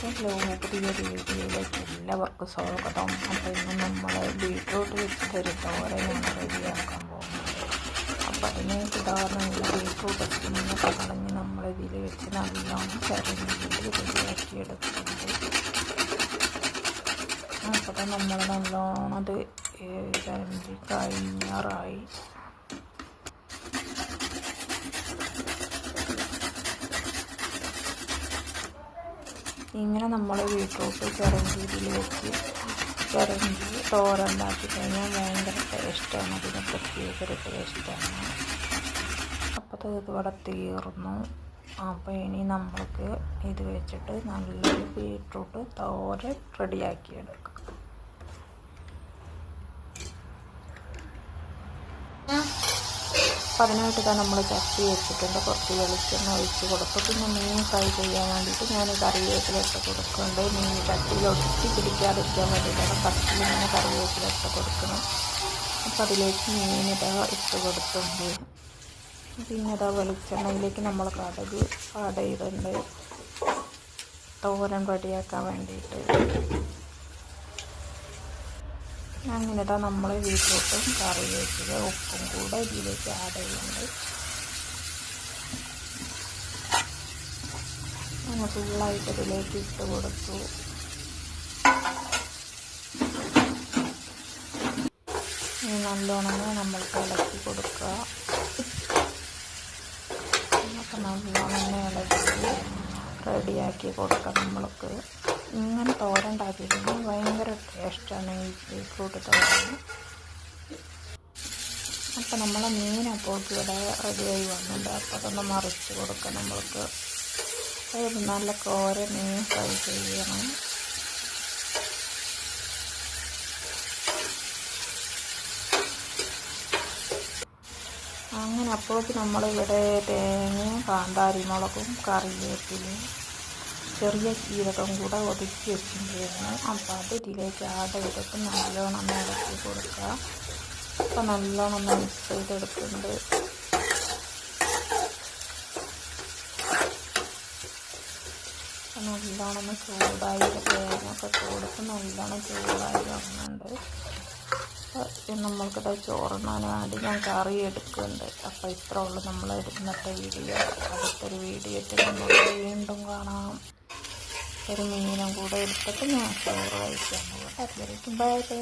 Hello, പുതിയൊരു വീഡിയോയിലേക്ക് എല്ലാവർക്കും സ്വാഗതം. അപ്പോൾ ഇന്ന് നമ്മൾ ബീട്രൂട്ട് വെച്ചിട്ടൊരു തോരനാണ് റെഡിയാക്കാൻ പോകുന്നത്. അപ്പോൾ അതിനായിട്ട് ഉദാഹരണം ബീട്രൂട്ട് ഒക്കെ കളഞ്ഞ് നമ്മൾ ഇതിൽ വെച്ച് നല്ലോണം ചിരണ്ടി റെഡിയാക്കി എടുക്കുന്നുണ്ട്. അപ്പോൾ നമ്മൾ നല്ലോണം അത് ചിരണ്ടി കഴിഞ്ഞാറായി. ഇങ്ങനെ നമ്മൾ ബീട്രൂട്ട് ചിരണ്ടിയിൽ വെച്ച് ചിരണ്ടി തോരണ്ടാക്കി കഴിഞ്ഞാൽ ഭയങ്കര ടേസ്റ്റാണ്. അതിന് പ്രത്യേക ഒരു ടേസ്റ്റാണ്. അപ്പോൾ ഇത് ഇവിടെ തീർന്നു. അപ്പോൾ ഇനി നമ്മൾക്ക് ഇത് വെച്ചിട്ട് നല്ലൊരു ബീട്രൂട്ട് തോരൻ റെഡിയാക്കിയെടുക്കാം. അപ്പോൾ അതിനായിട്ട് നമ്മൾ ചട്ടി വെച്ചിട്ടുണ്ട്. കുറച്ച് വെളിച്ചെണ്ണ ഒഴിച്ച് കൊടുത്തു. പിന്നെ മീൻ ഫ്രൈ ചെയ്യാൻ വേണ്ടിയിട്ട് ഞാൻ കറിവേപ്പിലിട്ട് കൊടുക്കുന്നുണ്ട്. മീൻ ചട്ടിയിൽ ഒട്ടി പിടിക്കാതിരിക്കാൻ വേണ്ടിയിട്ടാണ് ഫസ്റ്റിൽ ഇങ്ങനെ കറിവേപ്പിലിട്ട് കൊടുക്കണം. അപ്പോൾ അതിലേക്ക് മീനിത ഇട്ട് കൊടുത്തുണ്ട്. പിന്നെ ഇതാ വെളിച്ചെണ്ണയിലേക്ക് നമ്മൾ കടുക് ആഡ് ചെയ്തിട്ടുണ്ട് തോരൻ റെഡിയാക്കാൻ വേണ്ടിയിട്ട്. അങ്ങനെ നമ്മൾ ബീട്രൂട്ടും കറിവേപ്പില ഉപ്പും കൂടെ ഇതിലേക്ക് ആഡ് ചെയ്യുന്നുണ്ട്. അങ്ങനെ ഫുള്ളായിട്ട് ഇതിലേക്ക് ഇട്ട് കൊടുത്തു. നല്ലോണം നമ്മൾക്ക് ഇളക്കി കൊടുക്കുക. അപ്പം നല്ലോണം ഇളക്കി റെഡിയാക്കി കൊടുക്കാം. നമ്മൾക്ക് ഇങ്ങനെ തോരൻ ഉണ്ടാക്കിയിട്ടുണ്ടെങ്കിൽ ഭയങ്കര ടേസ്റ്റാണ് ഈ ബീട്രൂട്ട് തോരൻ. അപ്പോൾ നമ്മളെ മീൻ അപ്പോൾ ഇവിടെ റെഡിയായി വന്നിട്ടുണ്ട്. അപ്പോൾ അതൊന്ന് മറിച്ച് കൊടുക്കാം. നമ്മൾക്ക് നല്ല കോര മീൻ ഫ്രൈ ചെയ്യണം. അങ്ങനെ അപ്പോഴേക്ക് നമ്മളിവിടെ തേങ്ങയും കാന്താരിമുളകും കറിവേപ്പിലയും ചെറിയ ജീരകം കൂടെ ഒതുക്കി വെച്ചിട്ടുണ്ടായിരുന്നു. അപ്പോൾ അത് ഇതിലേക്ക് ആഡ് ചെയ്തിട്ട് നല്ലോണം ഇളക്കി കൊടുക്കുക. അപ്പോൾ നല്ലോണം മിക്സ് ചെയ്തെടുക്കുന്നുണ്ട്. നല്ലോണം ചൂടായി തേങ്ങയൊക്കെ കൊടുത്ത് നല്ലോണം ചൂടായി വന്നുണ്ട്. നമ്മൾക്കിത് ചോറുണ്ണാൻ വേണ്ടി ഞാൻ കറി എടുക്കുന്നുണ്ട്. അപ്പോൾ ഇത്ര ഉള്ളൂ നമ്മൾ ഇന്നത്തെ വീഡിയോ. അടുത്തൊരു വീഡിയോ ആയിട്ട് നമ്മൾ വീണ്ടും കാണാം. ഒരു മീനും കൂടെ എടുത്തിട്ട് ഞാൻ ചോറ് കഴിക്കാൻ പോകട്ടെ. Bye bye.